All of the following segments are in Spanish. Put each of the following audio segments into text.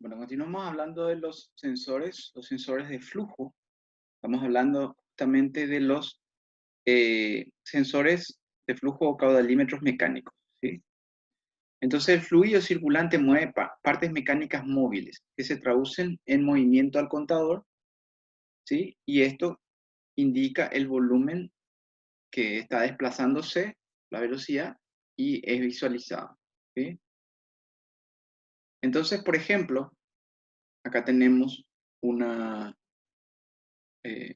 Bueno, continuamos hablando de los sensores de flujo. Estamos hablando justamente de los sensores de flujo o caudalímetros mecánicos, ¿sí? Entonces, el fluido circulante mueve partes mecánicas móviles que se traducen en movimiento al contador, ¿sí? Y esto indica el volumen que está desplazándose, la velocidad, y es visualizado, ¿sí? Entonces, por ejemplo, acá tenemos una eh,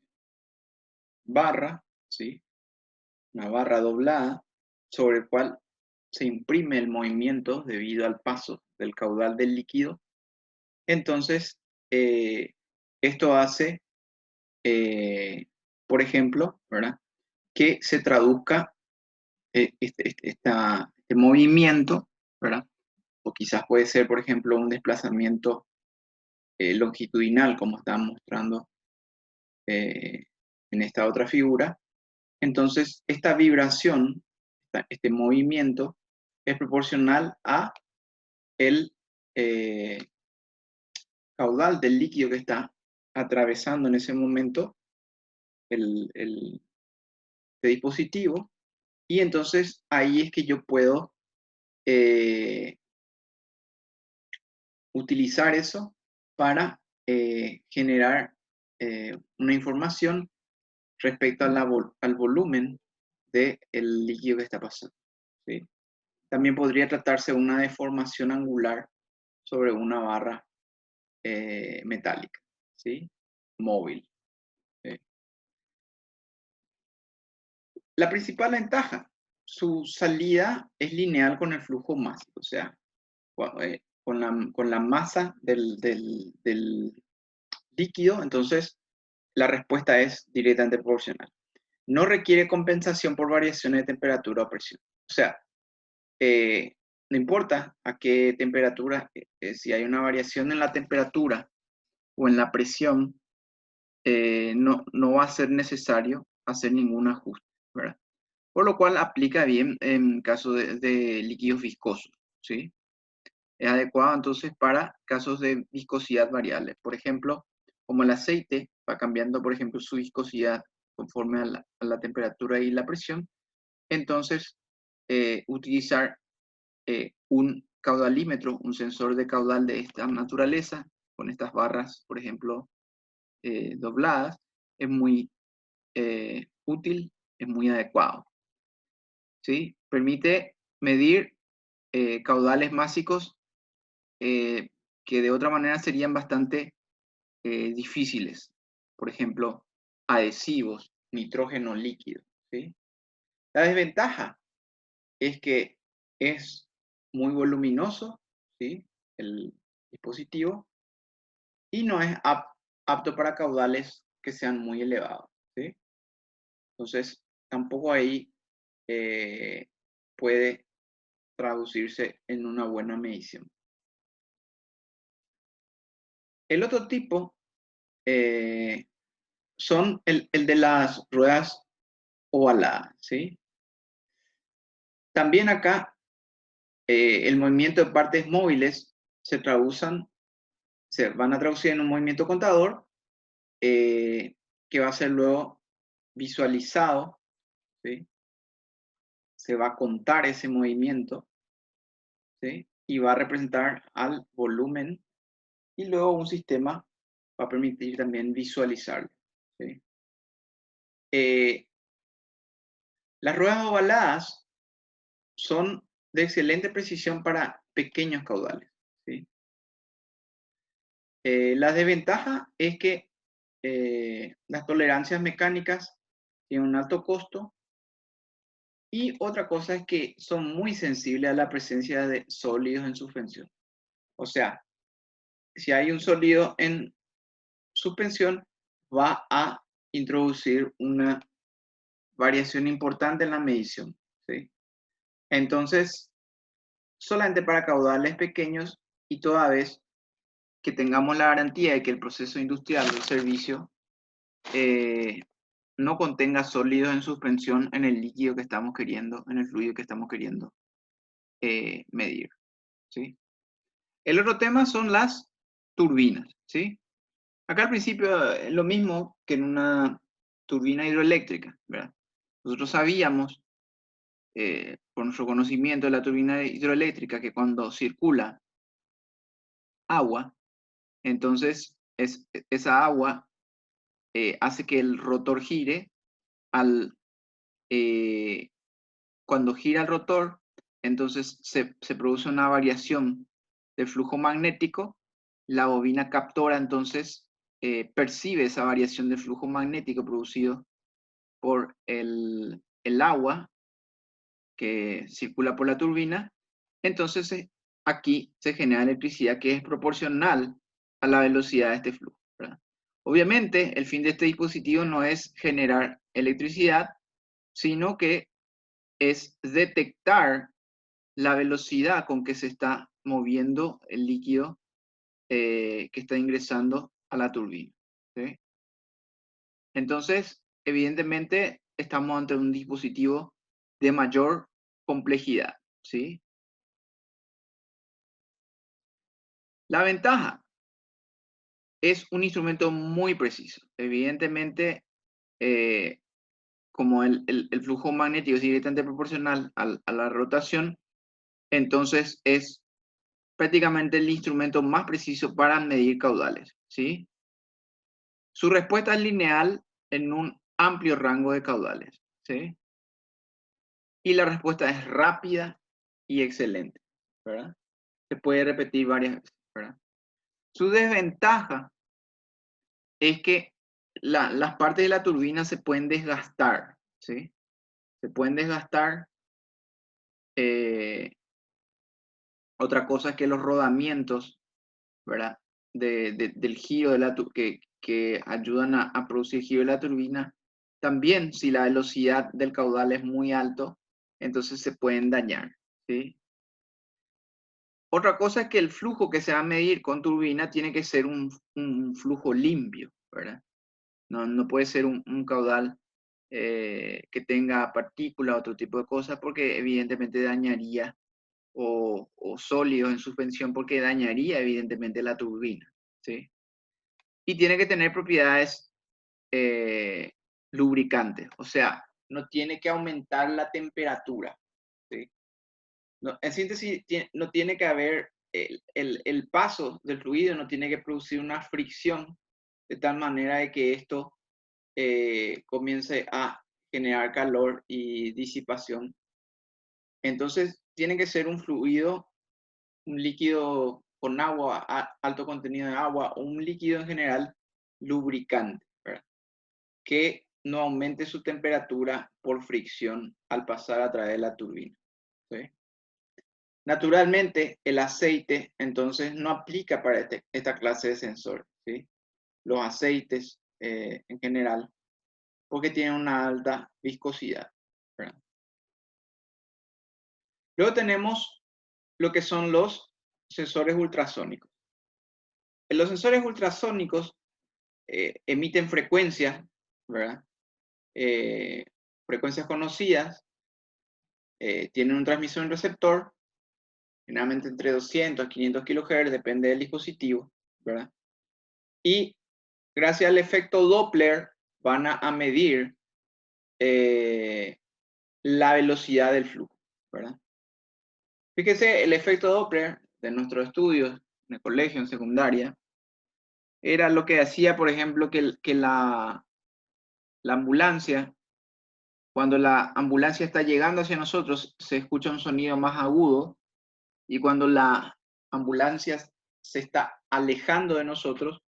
barra, ¿sí? Una barra doblada sobre el cual se imprime el movimiento debido al paso del caudal del líquido. Entonces, eh, esto hace, eh, por ejemplo, ¿verdad? Que se traduzca este movimiento, ¿verdad? O quizás puede ser, por ejemplo, un desplazamiento longitudinal, como están mostrando eh, en esta otra figura. Entonces, esta vibración, este movimiento, es proporcional a el eh, caudal del líquido que está atravesando en ese momento el dispositivo. Y entonces ahí es que yo puedo eh, utilizar eso para generar una información respecto a al volumen del líquido que está pasando, ¿sí? También podría tratarse de una deformación angular sobre una barra metálica, ¿sí? Móvil. ¿Sí? La principal ventaja, su salida es lineal con el flujo másico, o sea, con la masa del líquido, entonces la respuesta es directamente proporcional. No requiere compensación por variaciones de temperatura o presión. O sea, no importa a qué temperatura, si hay una variación en la temperatura o en la presión, no va a ser necesario hacer ningún ajuste, ¿verdad? Por lo cual aplica bien en caso de líquidos viscosos, ¿sí? Es adecuado entonces para casos de viscosidad variable. Por ejemplo, como el aceite va cambiando, por ejemplo, su viscosidad conforme a la temperatura y la presión, entonces utilizar un caudalímetro, un sensor de caudal de esta naturaleza, con estas barras, por ejemplo, dobladas, es muy útil, es muy adecuado, ¿sí? Permite medir caudales másicos que de otra manera serían bastante difíciles. Por ejemplo, adhesivos, nitrógeno líquido, ¿sí? La desventaja es que es muy voluminoso, ¿sí? El dispositivo, y no es apto para caudales que sean muy elevados, ¿sí? Entonces, tampoco ahí eh, puede traducirse en una buena medición. El otro tipo eh, son el de las ruedas ovaladas, ¿sí? También acá el movimiento de partes móviles se van a traducir en un movimiento contador que va a ser luego visualizado, ¿sí? Se va a contar ese movimiento, ¿sí? Y va a representar al volumen y luego un sistema va a permitir también visualizarlo, ¿sí? Eh, las ruedas ovaladas son de excelente precisión para pequeños caudales, ¿sí? La desventaja es que las tolerancias mecánicas tienen un alto costo y otra cosa es que son muy sensibles a la presencia de sólidos en suspensión. O sea, si hay un sólido en suspensión, va a introducir una variación importante en la medición, ¿sí? Entonces, solamente para caudales pequeños y toda vez que tengamos la garantía de que el proceso industrial del servicio eh, no contenga sólidos en suspensión en el líquido que estamos queriendo, en el fluido que estamos queriendo medir, ¿sí? El otro tema son las turbinas, ¿sí? Acá al principio es lo mismo que en una turbina hidroeléctrica, ¿verdad? Nosotros sabíamos, por nuestro conocimiento de la turbina hidroeléctrica, que cuando circula agua, entonces esa agua hace que el rotor gire. Eh, Cuando gira el rotor, entonces se produce una variación del flujo magnético. La bobina captora entonces percibe esa variación de flujo magnético producido por el agua que circula por la turbina. Entonces aquí se genera electricidad que es proporcional a la velocidad de este flujo, ¿verdad? Obviamente, el fin de este dispositivo no es generar electricidad, sino que es detectar la velocidad con que se está moviendo el líquido que está ingresando a la turbina, ¿sí? Entonces, evidentemente, estamos ante un dispositivo de mayor complejidad, ¿sí? La ventaja es un instrumento muy preciso. Evidentemente, como el flujo magnético es directamente proporcional a la rotación, entonces es prácticamente el instrumento más preciso para medir caudales, ¿sí? Su respuesta es lineal en un amplio rango de caudales, ¿sí? Y la respuesta es rápida y excelente, ¿verdad? Se puede repetir varias veces, ¿verdad? Su desventaja es que las partes de la turbina se pueden desgastar, ¿sí? Se pueden desgastar. Otra cosa es que los rodamientos, ¿verdad? Del giro de que ayudan a producir giro de la turbina, también si la velocidad del caudal es muy alto, entonces se pueden dañar, ¿sí? Otra cosa es que el flujo que se va a medir con turbina tiene que ser un flujo limpio, ¿verdad? No puede ser un caudal que tenga partículas, otro tipo de cosas, porque evidentemente dañaría, o sólidos en suspensión, porque dañaría evidentemente la turbina, ¿sí? Y tiene que tener propiedades lubricantes, o sea, no tiene que aumentar la temperatura, ¿sí? No, en síntesis, no tiene que haber el paso del fluido, no tiene que producir una fricción de tal manera de que esto comience a generar calor y disipación. Entonces, tiene que ser un fluido, un líquido con agua, alto contenido de agua, o un líquido en general lubricante, ¿verdad? Que no aumente su temperatura por fricción al pasar a través de la turbina, ¿sí? Naturalmente, el aceite entonces no aplica para esta clase de sensor, ¿sí? Los aceites en general, porque tienen una alta viscosidad, ¿verdad? Luego tenemos lo que son los sensores ultrasónicos. Los sensores ultrasónicos emiten frecuencias, ¿verdad? Frecuencias conocidas, tienen un transmisor y un receptor, generalmente entre 200 a 500 kHz, depende del dispositivo, ¿verdad? Y gracias al efecto Doppler van a medir la velocidad del flujo, ¿verdad? Fíjese, el efecto Doppler de nuestros estudios en el colegio, en secundaria, era lo que hacía, por ejemplo, que la ambulancia, cuando la ambulancia está llegando hacia nosotros, se escucha un sonido más agudo, y cuando la ambulancia se está alejando de nosotros,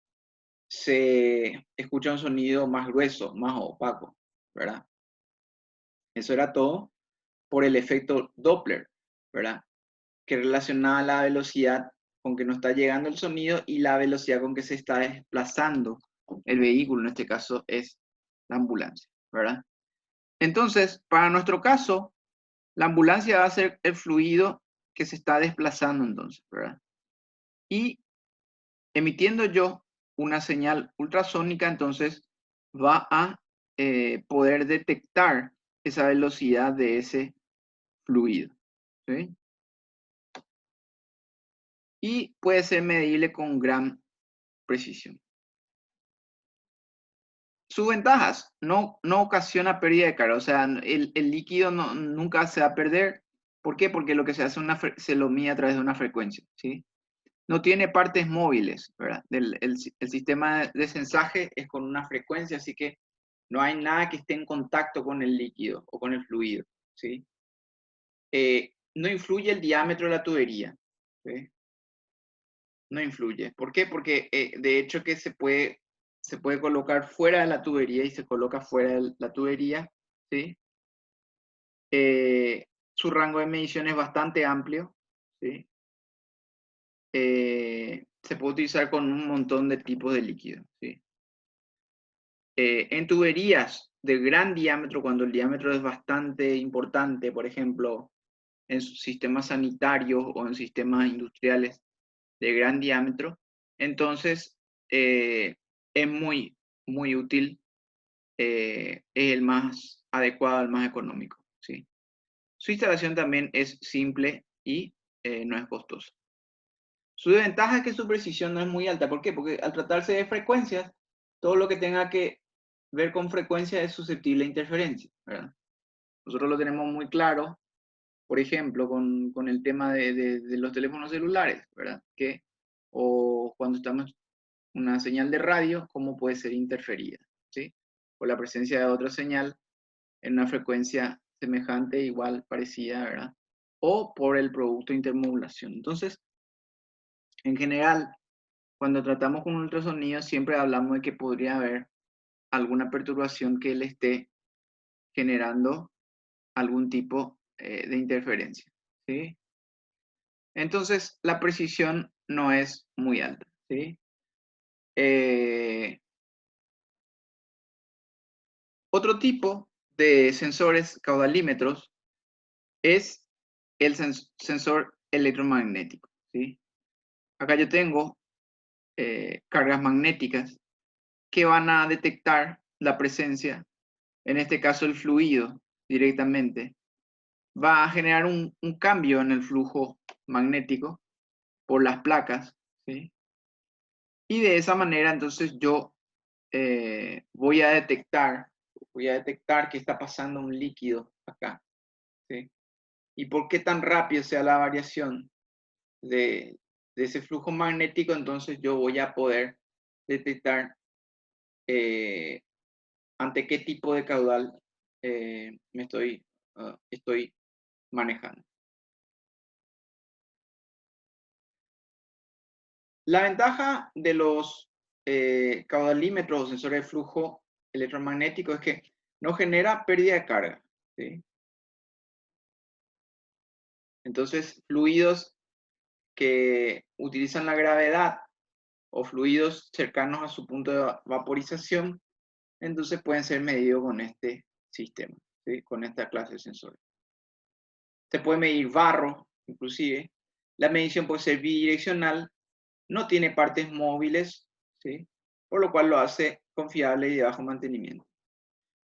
se escucha un sonido más grueso, más opaco, ¿verdad? Eso era todo por el efecto Doppler, ¿verdad? Que relacionaba la velocidad con que nos está llegando el sonido y la velocidad con que se está desplazando el vehículo, en este caso es la ambulancia, ¿verdad? Entonces, para nuestro caso, la ambulancia va a ser el fluido que se está desplazando entonces, ¿verdad? Y emitiendo yo una señal ultrasónica, entonces va a poder detectar esa velocidad de ese fluido, ¿sí? Y puede ser medible con gran precisión. Sus ventajas, no ocasiona pérdida de carga, o sea, el líquido nunca se va a perder. ¿Por qué? Porque lo que se hace se lo mide a través de una frecuencia, ¿sí? No tiene partes móviles, ¿verdad? El sistema de sensaje es con una frecuencia, así que no hay nada que esté en contacto con el líquido o con el fluido, ¿sí? No influye el diámetro de la tubería, ¿sí? No influye. ¿Por qué? Porque de hecho que se puede colocar fuera de la tubería y se coloca fuera de la tubería, ¿sí? Su rango de medición es bastante amplio, ¿sí? Se puede utilizar con un montón de tipos de líquidos, ¿sí? En tuberías de gran diámetro, cuando el diámetro es bastante importante, por ejemplo, en sistemas sanitarios o en sistemas industriales de gran diámetro, entonces es muy, muy útil, es el más adecuado, el más económico, ¿sí? Su instalación también es simple y no es costosa. Su desventaja es que su precisión no es muy alta. ¿Por qué? Porque al tratarse de frecuencias, todo lo que tenga que ver con frecuencia es susceptible a interferencia, ¿verdad? Nosotros lo tenemos muy claro, por ejemplo, con el tema de los teléfonos celulares, ¿verdad? O cuando estamos una señal de radio, cómo puede ser interferida, ¿sí? Por la presencia de otra señal en una frecuencia semejante, igual, parecida, ¿verdad? O por el producto de intermodulación. Entonces, en general, cuando tratamos con un ultrasonido, siempre hablamos de que podría haber alguna perturbación que le esté generando algún tipo de interferencia, ¿sí? Entonces, la precisión no es muy alta, ¿sí? Otro tipo de sensores caudalímetros es el sensor electromagnético, ¿sí? Acá yo tengo cargas magnéticas que van a detectar la presencia, en este caso el fluido directamente, va a generar un cambio en el flujo magnético por las placas, ¿sí? Y de esa manera entonces yo voy a detectar que está pasando un líquido acá, ¿sí? Y por qué tan rápido sea la variación de ese flujo magnético, entonces yo voy a poder detectar ante qué tipo de caudal estoy manejando. La ventaja de los caudalímetros o sensores de flujo electromagnético es que no genera pérdida de carga, ¿sí? Entonces, fluidos que utilizan la gravedad o fluidos cercanos a su punto de vaporización, entonces pueden ser medidos con este sistema, ¿sí? Con esta clase de sensores. Se puede medir barro, inclusive. La medición puede ser bidireccional, no tiene partes móviles, ¿sí? Por lo cual lo hace confiable y de bajo mantenimiento.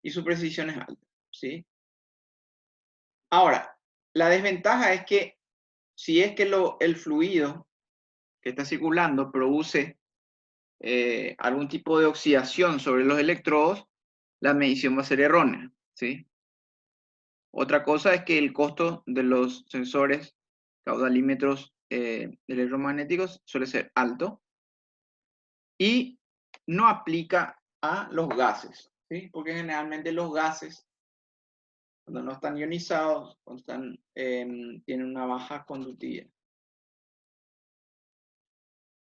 Y su precisión es alta, ¿sí? Ahora, la desventaja es que si es que el fluido que está circulando produce algún tipo de oxidación sobre los electrodos, la medición va a ser errónea, ¿sí? Otra cosa es que el costo de los sensores caudalímetros electromagnéticos suele ser alto y no aplica a los gases, ¿sí? Porque generalmente los gases, cuando no están ionizados, tienen una baja conductividad.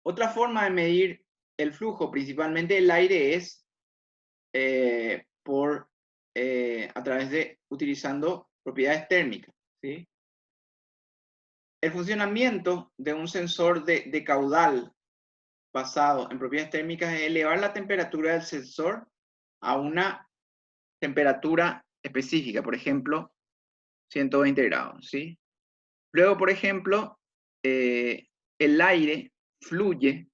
Otra forma de medir el flujo, principalmente el aire, es a través de utilizando propiedades térmicas, ¿sí? El funcionamiento de un sensor de caudal basado en propiedades térmicas es elevar la temperatura del sensor a una temperatura específica, por ejemplo, 120 grados, ¿sí? Luego, por ejemplo, el aire fluye,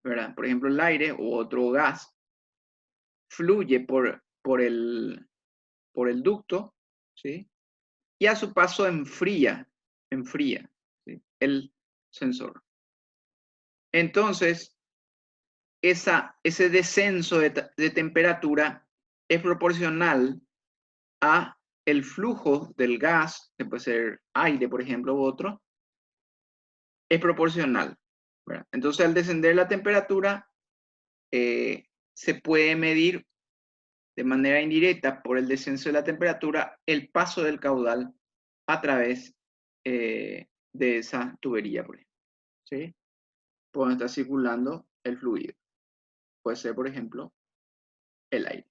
¿verdad? Por ejemplo, el aire u otro gas fluye por el ducto, ¿sí? Y a su paso enfría, ¿sí? El sensor. Entonces, ese descenso de temperatura es proporcional a el flujo del gas, que puede ser aire, por ejemplo, u otro, es proporcional, ¿verdad? Entonces, al descender la temperatura, se puede medir de manera indirecta por el descenso de la temperatura el paso del caudal a través de esa tubería, por ejemplo, ¿sí? Por donde está circulando el fluido. Puede ser, por ejemplo, el aire.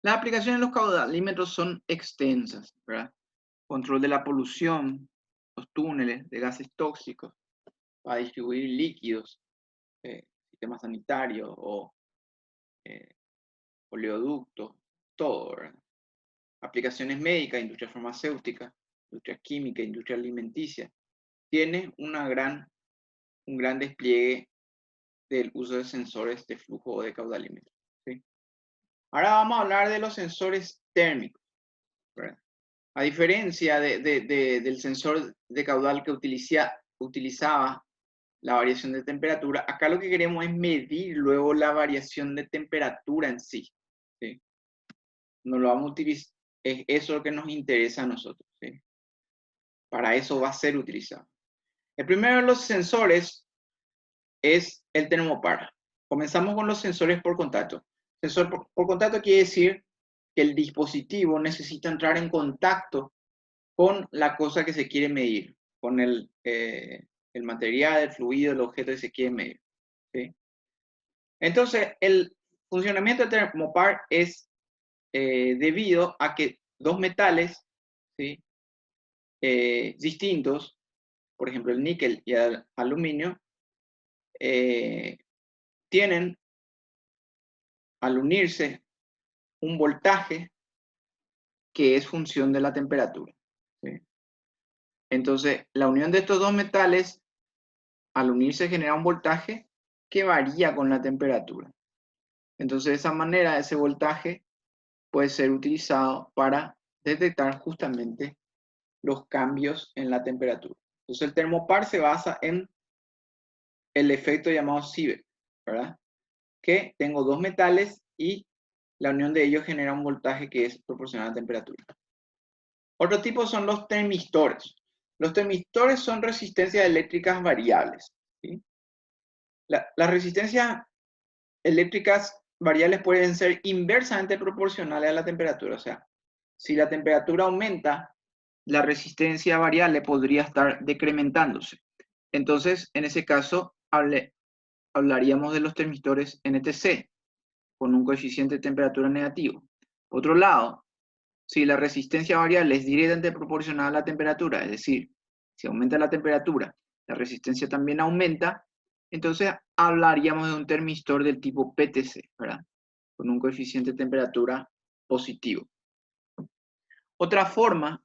Las aplicaciones de los caudalímetros son extensas, ¿verdad? Control de la polución, los túneles de gases tóxicos, para distribuir líquidos, sistemas sanitarios o oleoductos, todo, ¿verdad? Aplicaciones médicas, industria farmacéutica, industria química, industria alimenticia. Tiene un gran despliegue del uso de sensores de flujo o de caudalímetro, ¿sí? Ahora vamos a hablar de los sensores térmicos, ¿verdad? A diferencia del sensor de caudal que utilizaba la variación de temperatura, acá lo que queremos es medir luego la variación de temperatura en sí, ¿sí? No lo vamos a utilizar, es eso lo que nos interesa a nosotros, ¿sí? Para eso va a ser utilizado. El primero de los sensores es el termopar. Comenzamos con los sensores por contacto. Sensor por contacto quiere decir que el dispositivo necesita entrar en contacto con la cosa que se quiere medir, con el material, el fluido, el objeto que se quiere medir, ¿sí? Entonces, el funcionamiento del termopar es debido a que dos metales, ¿sí? Distintos, por ejemplo el níquel y el aluminio, tienen al unirse un voltaje que es función de la temperatura, ¿sí? Entonces, la unión de estos dos metales, al unirse, genera un voltaje que varía con la temperatura. Entonces, de esa manera, ese voltaje puede ser utilizado para detectar justamente los cambios en la temperatura. Entonces, el termopar se basa en el efecto llamado Seebeck, ¿verdad? Que tengo dos metales y la unión de ellos genera un voltaje que es proporcional a la temperatura. Otro tipo son los termistores. Los termistores son resistencias eléctricas variables, ¿sí? Las resistencias eléctricas variables pueden ser inversamente proporcionales a la temperatura. O sea, si la temperatura aumenta, la resistencia variable podría estar decrementándose. Entonces, en ese caso, hablaríamos de los termistores NTC, con un coeficiente de temperatura negativo. Por otro lado, si la resistencia variable es directamente proporcional a la temperatura, es decir, si aumenta la temperatura, la resistencia también aumenta, entonces hablaríamos de un termistor del tipo PTC, ¿verdad? Con un coeficiente de temperatura positivo. Otra forma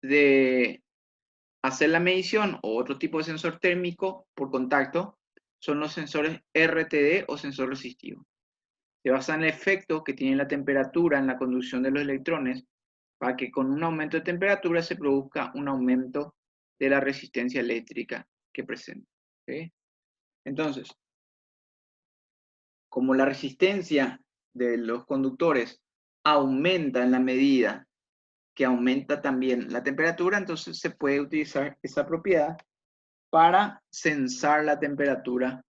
de hacer la medición o otro tipo de sensor térmico por contacto son los sensores RTD o sensor resistivo. Se basa en el efecto que tiene la temperatura en la conducción de los electrones para que con un aumento de temperatura se produzca un aumento de la resistencia eléctrica que presenta, ¿sí? Entonces, como la resistencia de los conductores aumenta en la medida que aumenta también la temperatura, entonces se puede utilizar esa propiedad para censar la temperatura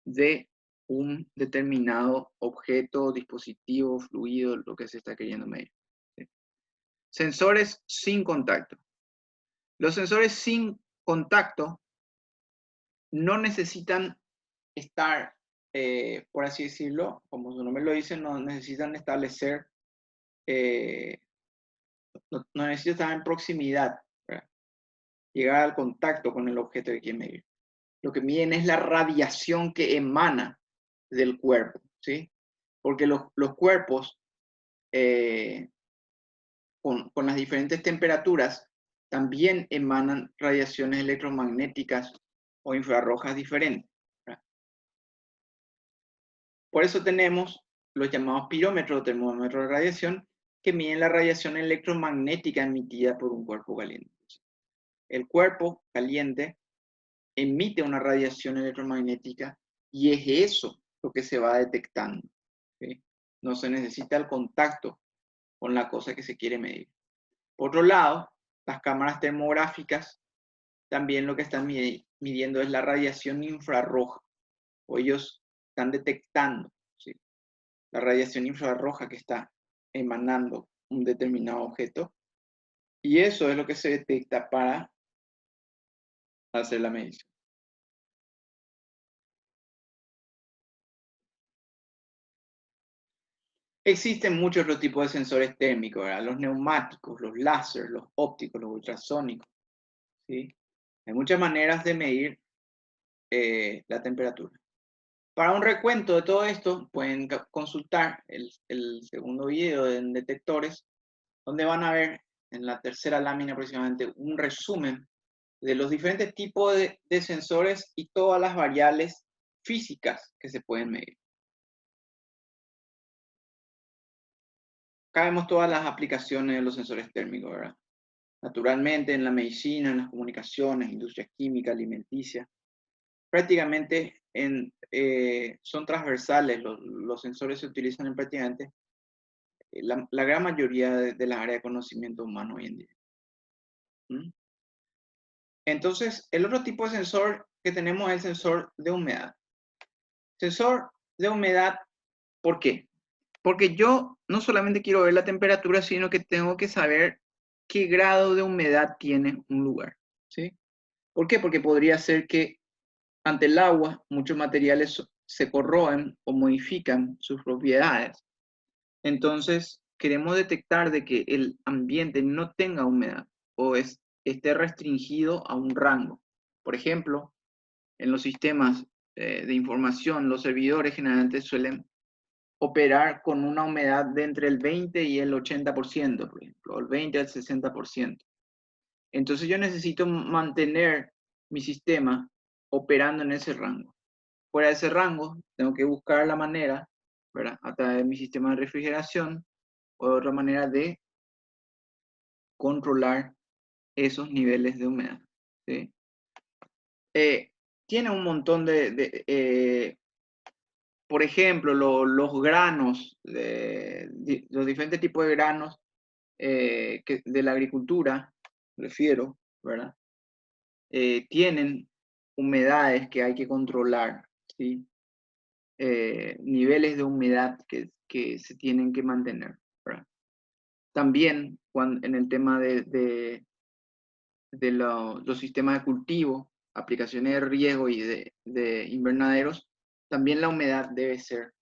de un determinado objeto, dispositivo, fluido, lo que se está queriendo medir, ¿sí? Sensores sin contacto. Los sensores sin contacto no necesitan estar, por así decirlo, como su nombre lo dice, no necesitan establecer, no necesitan estar en proximidad, ¿verdad? Llegar al contacto con el objeto que quieren medir. Lo que miden es la radiación que emana del cuerpo, ¿sí? Porque los cuerpos con las diferentes temperaturas también emanan radiaciones electromagnéticas o infrarrojas diferentes, ¿verdad? Por eso tenemos los llamados pirómetros o termómetros de radiación que miden la radiación electromagnética emitida por un cuerpo caliente. El cuerpo caliente emite una radiación electromagnética Y es eso lo que se va detectando. ¿Sí? No se necesita el contacto con la cosa que se quiere medir. Por otro lado, las cámaras termográficas también lo que están midiendo es la radiación infrarroja, o ellos están detectando, ¿sí?, la radiación infrarroja que está emanando un determinado objeto, y eso es lo que se detecta para hacer la medición. Existen muchos otros tipos de sensores térmicos, ¿verdad? Los neumáticos, los láser, los ópticos, los ultrasónicos, ¿sí? Hay muchas maneras de medir la temperatura. Para un recuento de todo esto, pueden consultar el segundo video en detectores, donde van a ver en la tercera lámina aproximadamente un resumen de los diferentes tipos de sensores y todas las variables físicas que se pueden medir. Acá vemos todas las aplicaciones de los sensores térmicos, ¿verdad? Naturalmente en la medicina, en las comunicaciones, industria química, alimenticia. Prácticamente son transversales, los sensores se utilizan en prácticamente la gran mayoría de las áreas de conocimiento humano hoy en día. ¿Mm? Entonces, el otro tipo de sensor que tenemos es el sensor de humedad. Sensor de humedad, ¿por qué? Porque yo no solamente quiero ver la temperatura, sino que tengo que saber qué grado de humedad tiene un lugar, ¿sí? ¿Por qué? Porque podría ser que ante el agua muchos materiales se corroen o modifican sus propiedades. Entonces, queremos detectar de que el ambiente no tenga humedad o esté restringido a un rango. Por ejemplo, en los sistemas de información, los servidores generalmente suelen operar con una humedad de entre el 20 y el 80%, por ejemplo, o el 20 al 60%. Entonces yo necesito mantener mi sistema operando en ese rango. Fuera de ese rango, tengo que buscar la manera, ¿verdad?, a través de mi sistema de refrigeración o otra manera de controlar esos niveles de humedad, ¿sí? Tiene un montón por ejemplo, los granos, los diferentes tipos de granos de la agricultura, refiero, ¿verdad? Tienen humedades que hay que controlar, ¿sí? Niveles de humedad que se tienen que mantener, ¿verdad? También en el tema de los sistemas de cultivo, aplicaciones de riego y de invernaderos, también la humedad debe ser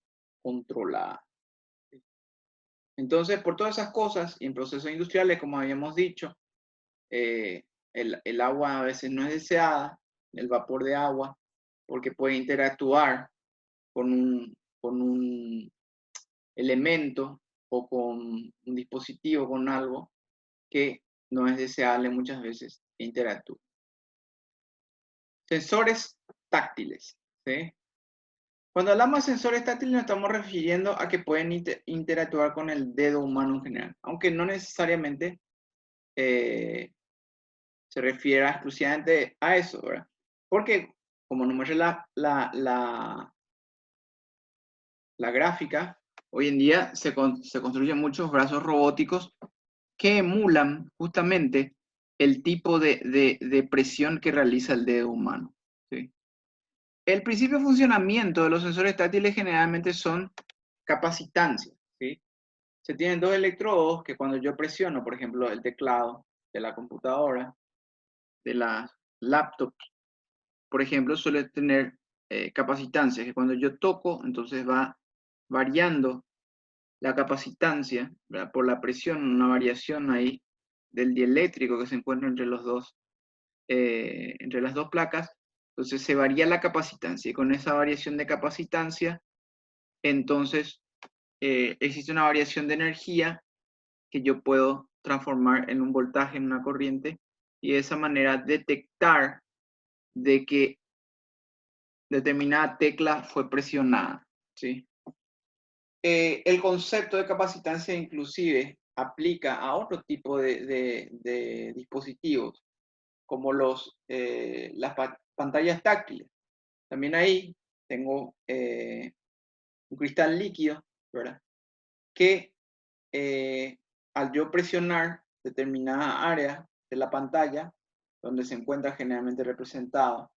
controlada. Entonces, por todas esas cosas, y en procesos industriales, como habíamos dicho, el agua a veces no es deseada, el vapor de agua, porque puede interactuar con un elemento o con un dispositivo, con algo que no es deseable muchas veces que interactúe. Sensores táctiles, ¿sí? Cuando hablamos de sensores táctiles nos estamos refiriendo a que pueden interactuar con el dedo humano en general, aunque no necesariamente se refiera exclusivamente a eso, ¿verdad? Porque, como nos muestra la gráfica, hoy en día se construyen muchos brazos robóticos que emulan justamente el tipo de presión que realiza el dedo humano, ¿sí? El principio de funcionamiento de los sensores táctiles generalmente son capacitancias, ¿sí? Se tienen dos electrodos que cuando yo presiono, por ejemplo, el teclado de la computadora, de las laptops, por ejemplo, suele tener capacitancias que cuando yo toco, entonces va variando la capacitancia, ¿verdad?, por la presión, una variación ahí del dieléctrico que se encuentra entre las dos placas. Entonces se varía la capacitancia y con esa variación de capacitancia, entonces existe una variación de energía que yo puedo transformar en un voltaje, en una corriente, y de esa manera detectar de que determinada tecla fue presionada, ¿sí? El concepto de capacitancia inclusive aplica a otro tipo de dispositivos, como las pantallas táctiles. También ahí tengo un cristal líquido, ¿verdad? Que al yo presionar determinada área de la pantalla, donde se encuentra generalmente representado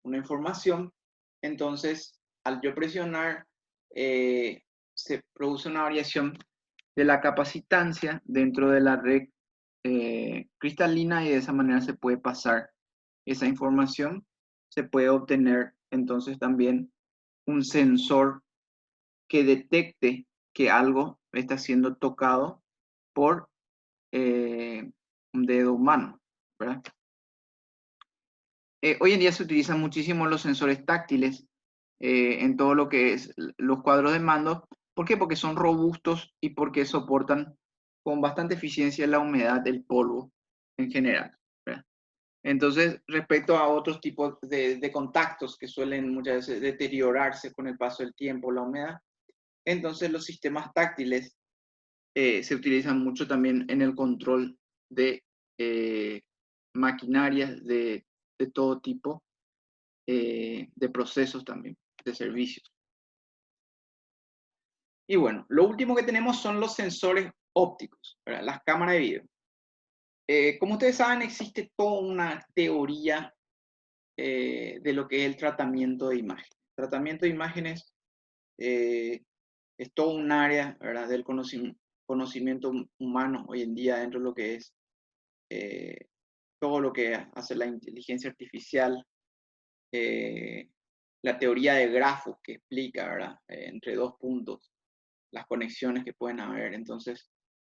una información, entonces al yo presionar se produce una variación de la capacitancia dentro de la red cristalina y de esa manera se puede pasar esa información. Se puede obtener entonces también un sensor que detecte que algo está siendo tocado por un dedo humano, ¿verdad? Hoy en día se utilizan muchísimo los sensores táctiles en todo lo que es los cuadros de mando. ¿Por qué? Porque son robustos y porque soportan con bastante eficiencia la humedad del polvo en general, ¿verdad? Entonces, respecto a otros tipos de contactos que suelen muchas veces deteriorarse con el paso del tiempo, la humedad, entonces los sistemas táctiles se utilizan mucho también en el control de maquinarias de todo tipo, de procesos también, de servicios. Y bueno, lo último que tenemos son los sensores ópticos, ¿verdad? Las cámaras de video. Como ustedes saben, existe toda una teoría de lo que es el tratamiento de imágenes. El tratamiento de imágenes es todo un área, ¿verdad?, del conocimiento humano hoy en día dentro de lo que es todo lo que hace la inteligencia artificial, la teoría de grafos que explica, ¿verdad?, entre dos puntos, las conexiones que pueden haber. Entonces,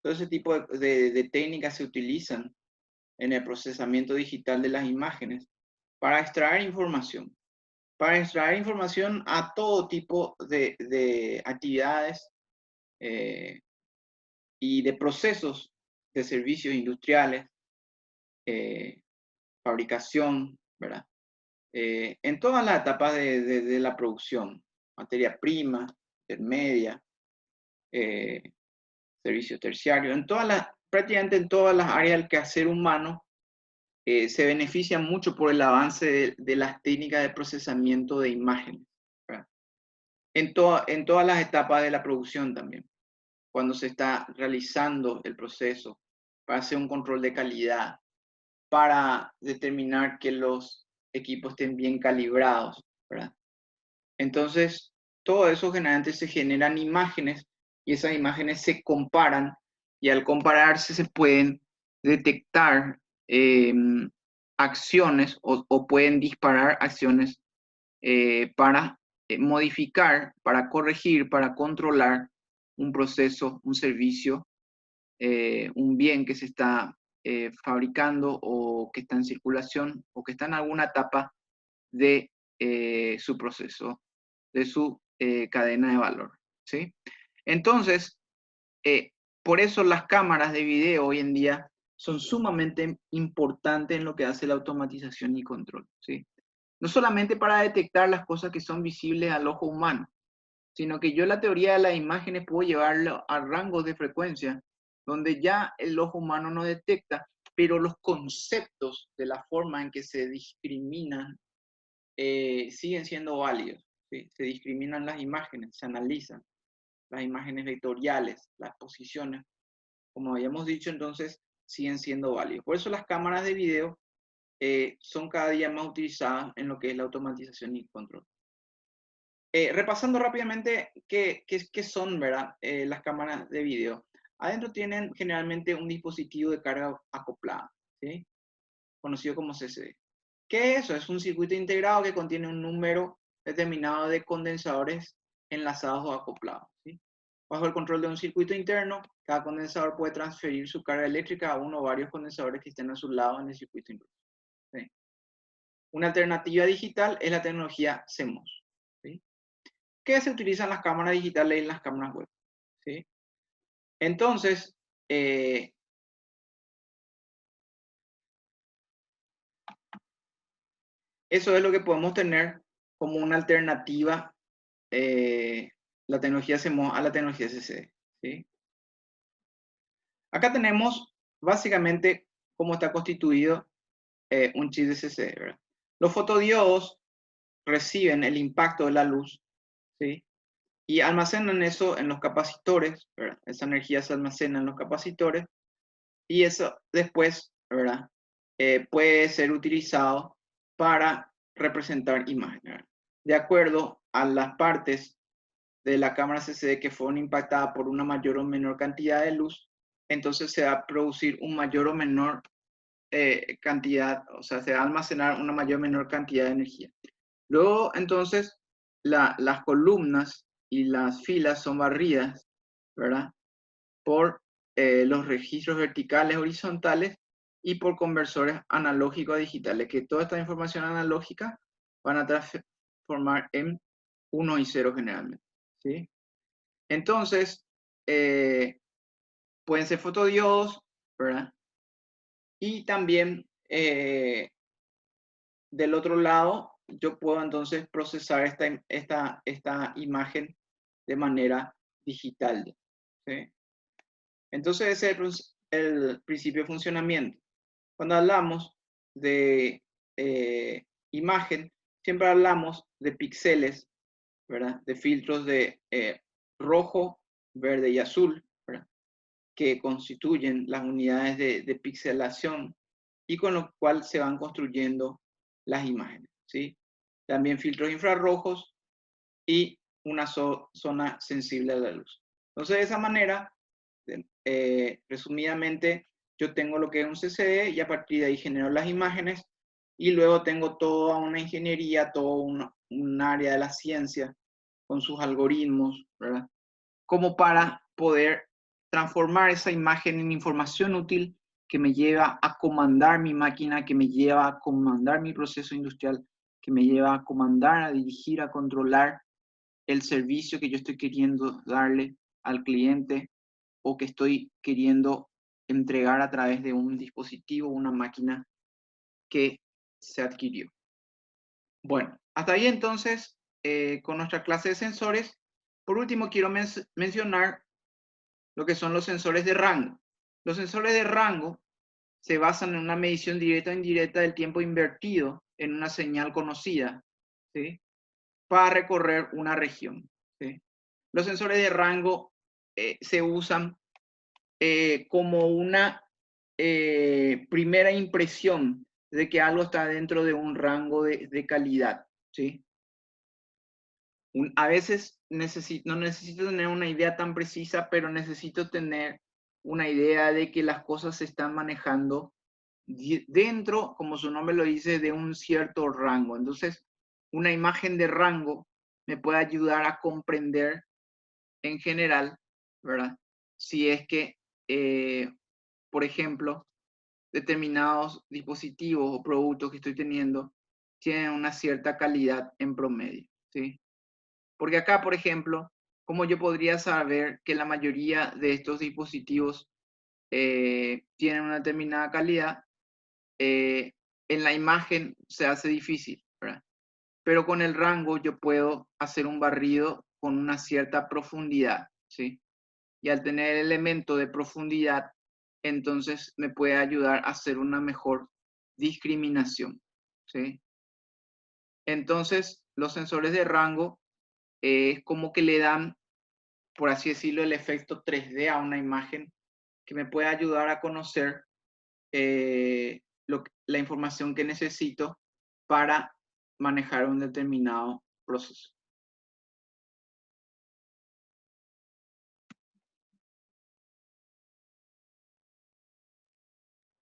todo ese tipo de técnicas se utilizan en el procesamiento digital de las imágenes para extraer información. Para extraer información a todo tipo de actividades y de procesos de servicios industriales, fabricación, ¿verdad? En todas las etapas de la producción, materia prima, intermedia, servicios terciarios, prácticamente en todas las áreas del quehacer humano, se beneficia mucho por el avance de las técnicas de procesamiento de imágenes, ¿verdad? En todas las etapas de la producción también, cuando se está realizando el proceso, para hacer un control de calidad, para determinar que los equipos estén bien calibrados, ¿verdad? Entonces, todo eso generalmente se generan imágenes y esas imágenes se comparan y al compararse se pueden detectar acciones o pueden disparar acciones para modificar, para corregir, para controlar un proceso, un servicio, un bien que se está fabricando o que está en circulación o que está en alguna etapa de su proceso, de su cadena de valor, ¿sí? Entonces, por eso las cámaras de video hoy en día son sumamente importantes en lo que hace la automatización y control, ¿sí? No solamente para detectar las cosas que son visibles al ojo humano, sino que yo la teoría de las imágenes puedo llevarlo a rangos de frecuencia donde ya el ojo humano no detecta, pero los conceptos de la forma en que se discriminan siguen siendo válidos, ¿sí? Se discriminan las imágenes, se analizan las imágenes vectoriales, las posiciones, como habíamos dicho, entonces siguen siendo válidos. Por eso las cámaras de video son cada día más utilizadas en lo que es la automatización y control. Repasando rápidamente qué son, ¿verdad? Las cámaras de video. Adentro tienen generalmente un dispositivo de carga acoplada, ¿sí? Conocido como CCD. ¿Qué es eso? Es un circuito integrado que contiene un número determinado de condensadores enlazados o acoplados, ¿sí? Bajo el control de un circuito interno, cada condensador puede transferir su carga eléctrica a uno o varios condensadores que estén a su lado en el circuito interno, ¿sí? Una alternativa digital es la tecnología CMOS, ¿sí? Que se utilizan las cámaras digitales y en las cámaras web, ¿sí? Entonces, eso es lo que podemos tener como una alternativa, la tecnología CMOS a la tecnología CCD, ¿sí? Acá tenemos básicamente cómo está constituido un chip de CCD, ¿verdad? Los fotodiodos reciben el impacto de la luz, ¿sí? Y almacenan eso en los capacitores, ¿verdad? Esa energía se almacena en los capacitores y eso después, ¿verdad? Puede ser utilizado para representar imágenes, ¿verdad? De acuerdo a las partes de la cámara CCD que fueron impactadas por una mayor o menor cantidad de luz, entonces se va a producir un mayor o menor cantidad, o sea, se va a almacenar una mayor o menor cantidad de energía. Luego, entonces, las columnas y las filas son barridas, ¿verdad? Por los registros verticales, horizontales y por conversores analógicos a digitales, que toda esta información analógica van a transformar en 1 y 0 generalmente, ¿sí? Entonces, pueden ser fotodiodos, ¿verdad? Y también del otro lado, yo puedo entonces procesar esta imagen de manera digital, ¿sí? Entonces ese es el principio de funcionamiento. Cuando hablamos de imagen, siempre hablamos de píxeles, ¿verdad? De filtros de rojo, verde y azul, ¿verdad? Que constituyen las unidades de pixelación y con lo cual se van construyendo las imágenes, ¿sí? También filtros infrarrojos y una zona sensible a la luz. Entonces, de esa manera, resumidamente, yo tengo lo que es un CCD y a partir de ahí genero las imágenes y luego tengo toda una ingeniería, todo un área de la ciencia con sus algoritmos, ¿verdad? Como para poder transformar esa imagen en información útil que me lleva a comandar mi máquina, que me lleva a comandar mi proceso industrial, que me lleva a comandar, a dirigir, a controlar el servicio que yo estoy queriendo darle al cliente o que estoy queriendo entregar a través de un dispositivo, una máquina que se adquirió. Bueno, hasta ahí entonces con nuestra clase de sensores. Por último, quiero mencionar lo que son los sensores de rango. Los sensores de rango se basan en una medición directa o indirecta del tiempo invertido en una señal conocida, ¿sí? Para recorrer una región, ¿sí? Los sensores de rango se usan como una primera impresión de que algo está dentro de un rango de calidad, ¿sí? A veces no necesito tener una idea tan precisa, pero necesito tener una idea de que las cosas se están manejando dentro, como su nombre lo dice, de un cierto rango. Entonces, una imagen de rango me puede ayudar a comprender en general, ¿verdad? Si es que, por ejemplo, determinados dispositivos o productos que estoy teniendo tienen una cierta calidad en promedio, ¿sí? Porque acá, por ejemplo, ¿cómo yo podría saber que la mayoría de estos dispositivos tienen una determinada calidad? En la imagen se hace difícil, ¿verdad? Pero con el rango yo puedo hacer un barrido con una cierta profundidad, ¿sí? Y al tener el elemento de profundidad, entonces me puede ayudar a hacer una mejor discriminación, ¿sí? Entonces, los sensores de rango es como que le dan, por así decirlo, el efecto 3D a una imagen que me puede ayudar a conocer la información que necesito para manejar un determinado proceso.